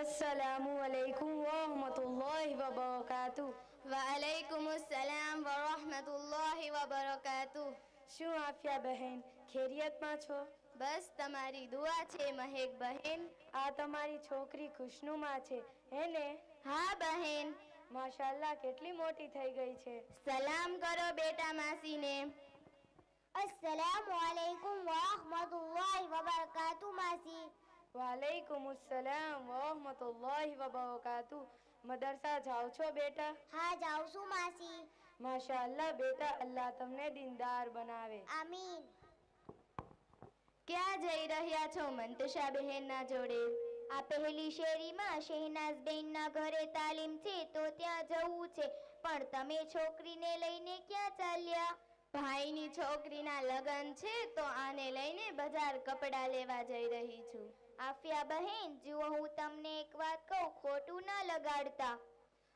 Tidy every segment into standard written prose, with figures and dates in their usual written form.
अस्सलामुअलैकुम वरहमतुल्लाहि वबरकातुह। વાલેકુમુસ્સલામ વરહમતુલ્લાહિ વબરકાતુહ. શું આફિયા બહેન ખૈરિયતમાં છો? બસ તમારી દુઆ છે મહેક બહેન. આ તમારી છોકરી ખુશનુમા છે હે ને? હા બહેન. માશાઅલ્લાહ કેટલી મોટી થઈ ગઈ છે. સલામ કરો બેટા માસીને. अस्सलामु अलैकुम वरहमतुल्लाहि वबरकातुह मासी। वालेकुमुस्सलाम वरहमतुल्लाहि वबरकातुह। मदरसा जाओ છો બેટા? हाँ जाऊँ છું માસી। माशाअल्लाह बेटा, अल्लाह તમને દીનદાર બનાવે। આમીન। ક્યાં જઈ રહ્યા છો મંતશા બહેનના જોડે? આ પહેલી શેરીમાં શહેનાઝ બેનના ઘરે તાલીમ છે તો ત્યાં જવું છે, પણ તમે છોકરીને લઈને ક્યાં ચાલ્યા? ભાઈની છોકરીના લગ્ન છે તો આને લઈને બજાર કપડાં લેવા જઈ રહી છું। આફિયા બહેન, જુઓ હું તમને એક વાત કહું, ખોટું ના લગાડતા।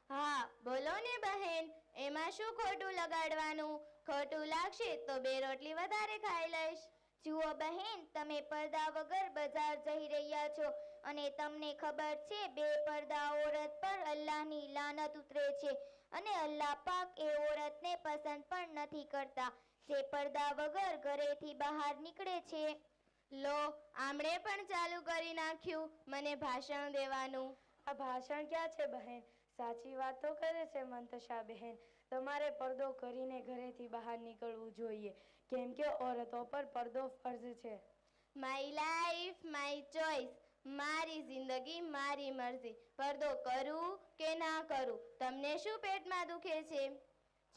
હા બોલો ને બહેન, એમાં શું ખોટું લગાડવાનું? ખોટું લાગશે તો બે રોટલી વધારે ખાઈ લઈશ। જુઓ બહેન, તમે પડદા વગર બજાર જઈ રહ્યા છો અને તમને ખબર છે બે પડદા औरत પર અલ્લાહની લાનત ઉતરે છે અને અલ્લાહ પાક એ औरतને પસંદ પણ નથી કરતા જે પડદા વગર ઘરેથી બહાર નીકળે છે। લો, આમણે પણ ચાલુ કરી નાખ્યું મને ભાષણ દેવાનું। આ ભાષણ ક્યાં છે બહેન? સાચી વાત તો કરે છે મંતશા બહેન। તમારે પડદો કરીને ઘરેથી બહાર નીકળવું જોઈએ, કેમ કે औरतों પર પડદો ફર્જ છે। માય લાઈફ માય ચોઈસ, મારી જિંદગી મારી મરજી, પડદો કરું કે ના કરું તમને શું પેટમાં દુખે છે?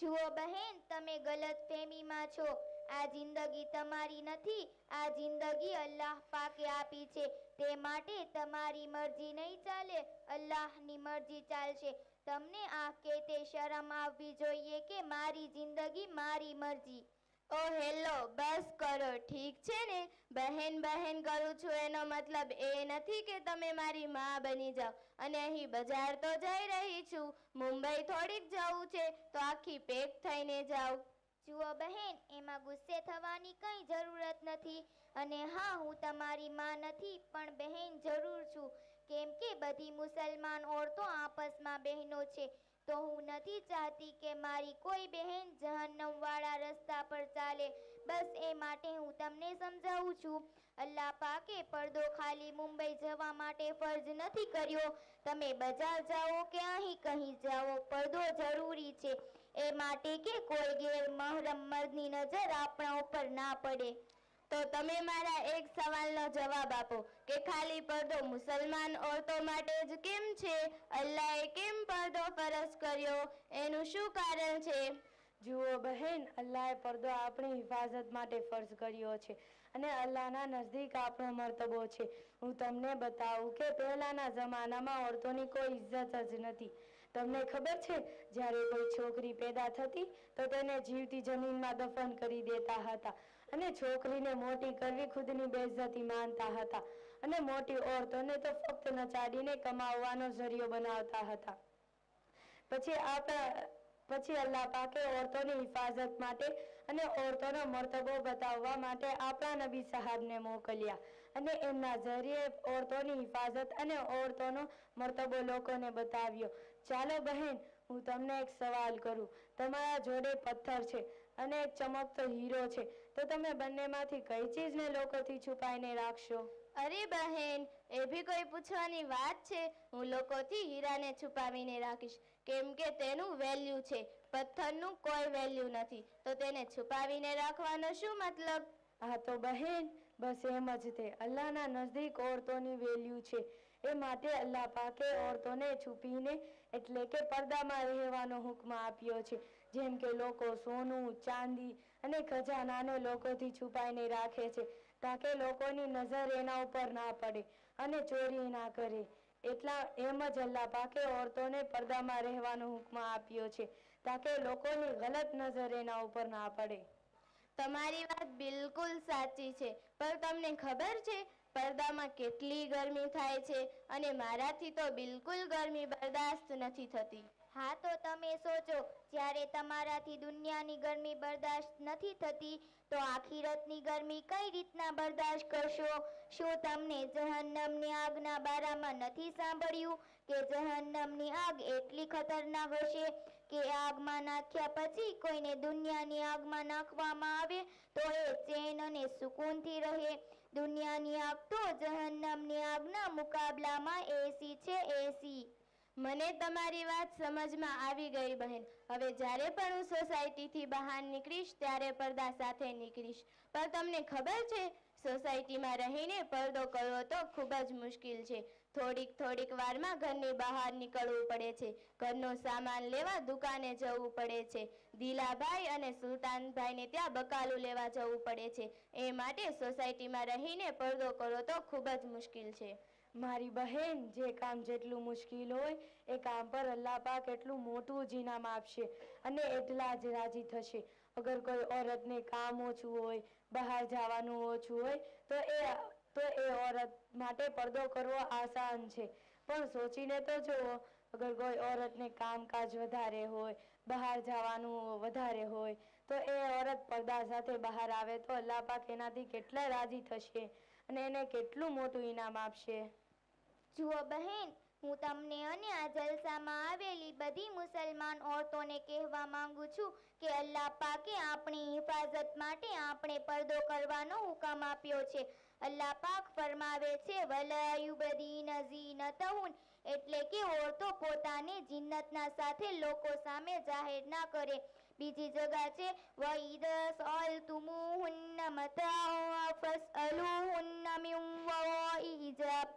જુઓ બહેન, તમે ગલત ફહેમીમાં છો। આ જિંદગી તમારી નથી, આ જિંદગી અલ્લાહ પાકે આપી છે, તે માટે તમારી મરજી નહીં ચાલે, અલ્લાહની મરજી ચાલશે। તમને આ કહેતે શરમ આવવી જોઈએ કે મારી જિંદગી મારી મરજી। ઓ હેલો, બસ કરો ઠીક છે ને? બહેન બહેન કરું છું એનો મતલબ એ નથી કે તમે મારી માં બની જાઓ। અને અહીં બજાર તો જઈ રહી છું, મુંબઈ થોડીક જવું છે તો આખી પેક થઈને જાઉં। જુઓ બહેન, એમાં ગુસ્સે થવાની કંઈ જરૂરત નથી, અને હા, હું તમારી માં નથી પણ બહેન જરૂર છું, કેમ કે બધી મુસલમાન औरतों આપસમાં બહેનો છે, તો હું નથી ચાહતી કે મારી કોઈ બહેન જહન્નમવાળા રસ્તા પર ચાલે, બસ એ માટે હું તમને સમજાવું છું। અલ્લાહ પાકે પડદો ખાલી મુંબઈ જવા માટે ફરજ નથી કર્યો, તમે બજાર જાઓ કે અહીં કहीं જાઓ, પડદો જરૂરી છે એ માટે કે કોઈ ગેરમહરમ મર્દની નજર આપણા ઉપર ના પડે। તો તમે મારા એક સવાલનો જવાબ આપો કે ખાલી પડદો મુસલમાન औरतों માટે જ કેમ છે? અલ્લાહે કેમ પડદો ફરજ કર્યો? એનું શું કારણ છે? જુઓ બહેન, અલ્લાહે પડદો આપણી હિફાજત માટે ફર્જ કર્યો છે અને અલ્લાહના નજદીક આપણો મર્તબો છે। હું તમને બતાવું કે પહેલાના જમાનામાં औरतोंની કોઈ ઇજ્જત જ નથી। તમને ખબર છે, જ્યારે કોઈ છોકરી પેદા થતી તો તેને જીવતી જમીનમાં દફન કરી દેતા હતા અને છોકરીને મોટી કરવી ખુદની બેઇજ્જતી માનતા હતા અને મોટી औरतोंને તો ફક્ત નચાડીને કમાવવાનો જરિયો બનાવતા હતા। પછી અલ્લાહ પાકે औरतोंની હિફાજત માટે અને औरतोंનો મર્તબો બતાવવા માટે આપણા નબી સાહેબને મોકલ્યા અને એમના જરિયે औरतोंની હિફાજત અને औरतोंનો મર્તબો લોકોને બતાવ્યો। ચાલો બહેન, હું તમને એક સવાલ કરું, તમારા જોડે પથ્થર છે અને એક ચમકતો હીરો છે, તો તમે બંનેમાંથી કઈ ચીજને લોકોથી છુપાઈને રાખશો? અરે બહેન, એ ભી કોઈ પૂછવાની વાત છે? હું લોકોથી હીરાને છુપાવીને રાખીશ, કેમ કે તેનું વેલ્યુ છે, પથ્થરનું કોઈ વેલ્યુ નથી, તો તેને છુપાવીને રાખવાનો શું મતલબ? હા તો બહેન, બસ એમ જ તે અલ્લાહના નજદીક औरतोंની વેલ્યુ છે, એ માટે અલ્લાહ પાકે औरतोंને છુપીને એટલે કે પડદામાં રહેવાનો હુક્મ આપ્યો છે। જેમ કે લોકો સોનું, ચાંદી અને ખજાનાને લોકોથી છુપાઈને રાખે છે તાકે લોકોની નજર એના ઉપર ના પડે અને ચોરી ના કરે, એમ જ અલ્લાહ પાકે औरतोंને પડદામાં રહેવાનો હુક્મ આપ્યો છે તાકે લોકોની ગલત નજર એના ઉપર ના પડે। તમારી વાત બિલકુલ સાચી છે, પણ તમને ખબર છે પડદામાં કેટલી ગરમી થાય છે અને મારાથી તો બિલકુલ ગરમી બરદાસ્ત નથી થતી। હા તો તમે સોચો, જ્યારે તમારાથી દુનિયાની ગરમી બરદાશ્ત નથી થતી તો આખિરતની ગરમી કઈ રીતના બરદાશ્ત કરશો? શું તમને જહન્નમની આગના બારામાં નથી સાંભળ્યું કે જહન્નમની આગ એટલી ખતરનાક હશે કે આગમાં નાખ્યા પછી કોઈને દુનિયાની આગમાં નાખવામાં આવે તો એ ચેન અને સુકૂનથી રહે? દુનિયાની આગ તો જહન્નમની આગના મુકાબલામાં એસી છે, એસી. મને તમારી વાત સમજમાં આવી ગઈ બહેન. હવે જ્યારે પણ હું સોસાયટીથી બહાર નીકળીશ ત્યારે પડદા સાથે નીકળીશ. પણ તમને ખબર છે, સોસાયટીમાં રહીને પડદો કરવો તો ખૂબ જ મુશ્કેલ છે. થોડીક વારમાં ઘરની બહાર નીકળવું પડે છે. ઘરનો સામાન લેવા દુકાને જવું પડે છે. દિલાભાઈ અને સુલતાનભાઈને ત્યાં બકાલું લેવા જવું પડે છે. એ માટે સોસાયટીમાં રહીને પડદો કરવો તો ખૂબ જ મુશ્કેલ છે. મારી બહેન, જે કામ જેટલું મુશ્કેલ હોય એ કામ પર અલ્લાહ પાક એટલું મોટું જ ઇનામ આપશે અને એટલા જ રાજી થશે. અગર કોઈ ઓરતને કામ ઓછું હોય, બહાર જવાનું ઓછું હોય તો એ ઓરત માટે પડદો કરવો આસાન છે. પણ સોચીને તો જુઓ, અગર કોઈ ઓરતને કામકાજ વધારે હોય, બહાર જવાનું વધારે હોય તો એ ઓરત પડદા સાથે બહાર આવે તો અલ્લાહ પાક એનાથી કેટલા રાજી થશે અને એને કેટલું મોટું ઇનામ આપશે. જુઓ બહેન, હું તમને અને આ જલસામાં આવેલી બધી મુસલમાન ઓરતોને કહેવા માંગુ છું કે અલ્લાહ પાકે આપણી હિફાજત માટે આપણે પડદો કરવાનો હુકમ આપ્યો છે. અલ્લાહ પાક ફરમાવે છે, વલા યુબદીન ઝીનતહુન, એટલે કે ઓરતો પોતાને જિન્નતના સાથે લોકો સામે જાહેર ના કરે. બીજી જગા છે, વઈદા સઅલતુમુહુન્ન મતાઅ ફસઅલુહુન્ન મિન વરાઈ હિજાબ,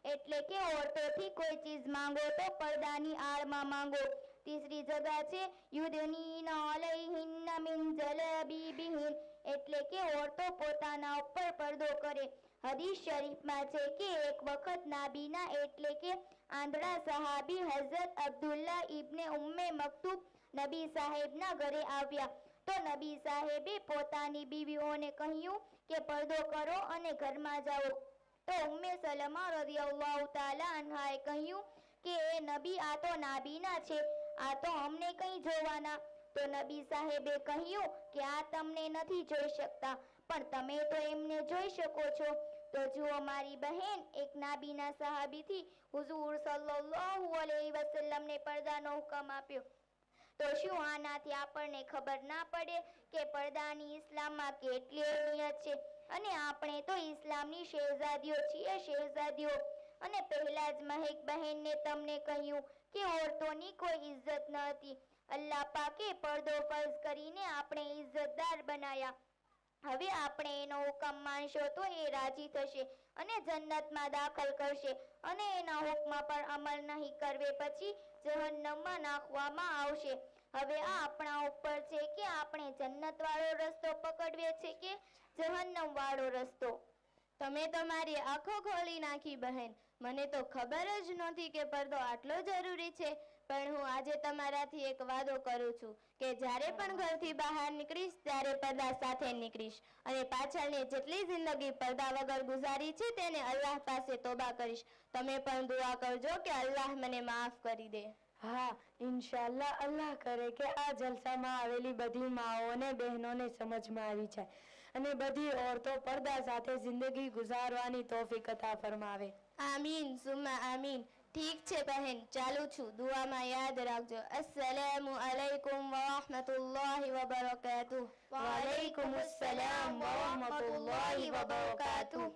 એટલે કે ઓરતોથી કોઈ ચીજ માંગો તો પડદાની આડમાં માંગો. तीसरी जगह છે યુદનીના અલૈહિન્ના મિન જલાબીબિહિન, એટલે કે ઓરતો પોતાના ઉપર પડદો કરે. હદીસ શરીફમાં છે કે એક વખત નાબીના એટલે કે આંધળા સહાબી હઝરત અબ્દુલ્લા ઇબ્ને ઉમ્મે મકતુબ નબી સાહેબના ઘરે આવ્યા તો નબી સાહેબે પોતાની બીવીઓને કહ્યું કે પડદો કરો અને ઘરમાં જાઓ. તો ઉમ્મે સલમા રદિયલ્લાહુ તાલા અન્હાએ કહ્યું કે એ નબી, આ તો નાબીના છે, આ તો અમને કંઈ જોવાના. તો નબી સાહેબે કહ્યું કે આ તમને નથી જોઈ શકતા, પણ તમે તો એમને જોઈ શકો છો. તો જુઓ મારી બહેન, એક નાબીના સહાબીથી હુઝુર સલ્લલ્લાહુ અલૈહિ વસલ્લમને પડદાનો હુકમ આપ્યો. તો શું આનાથી આપણને ખબર ના પડે કે પડદાની ઇસ્લામમાં કેટલી અહેમિયત છે? અને આપણે તો ઇસ્લામની શહેઝાદીઓ છીએ, શહેઝાદીઓ. અને પહેલા જ મહેક બહેનને તમને કહ્યું કે ઓરતોની કોઈ ઇજ્જત ન હતી. અલ્લાહ પાકે પડદો ફર્જ કરીને આપણે ઇજ્જતદાર બનાયા. હવે આપણે એનો હુકમ માનશો તો એ રાજી થશે અને જન્નતમાં દાખલ કરશે, અને એના હુકમ પર અમલ નહીં કરવે પછી જહન્નમમાં નાખવામાં આવશે. હવે આ આપણા ઉપર છે કે આપણે જન્નત વાળો રસ્તો પકડવે છે કે જહન્નમ વાળો રસ્તો. તમે તો મારી આંખો ખોલી નાખી બહેન. મને તો ખબર જ નહોતી કે પડદો આટલો જરૂરી છે. પણ હું આજે તમારાથી એક વાદો કરું છું કે જ્યારે પણ ઘરથી બહાર નીકળીશ ત્યારે પડદા સાથે નીકળીશ, અને પાછળની જેટલી જિંદગી પડદા વગર ગુજારી છે તેને અલ્લાહ પાસે તોબા કરીશ. તમે પણ દુઆ કરજો કે અલ્લાહ મને માફ કરી દે. હા, ઇન્શાલ્લાહ અલ્લાહ કરે કે આ જલસામાં આવેલી બધી માઓને, બહેનોને સમજમાં આવી જાય અને બધી ઓરતો પડદા સાથે જિંદગી ગુજારવાની તૌફીક અતા ફરમાવે. આમીન સુમ્મા આમીન. ઠીક છે બહેન, ચાલું છું. દુઆમાં યાદ રાખજો. અસ્સલામુ અલૈકુમ વરહમતુલ્લાહિ વબરકાતુહ. વાલેકુમ અસ્સલામ વરહમતુલ્લાહિ વબરકાતુહ.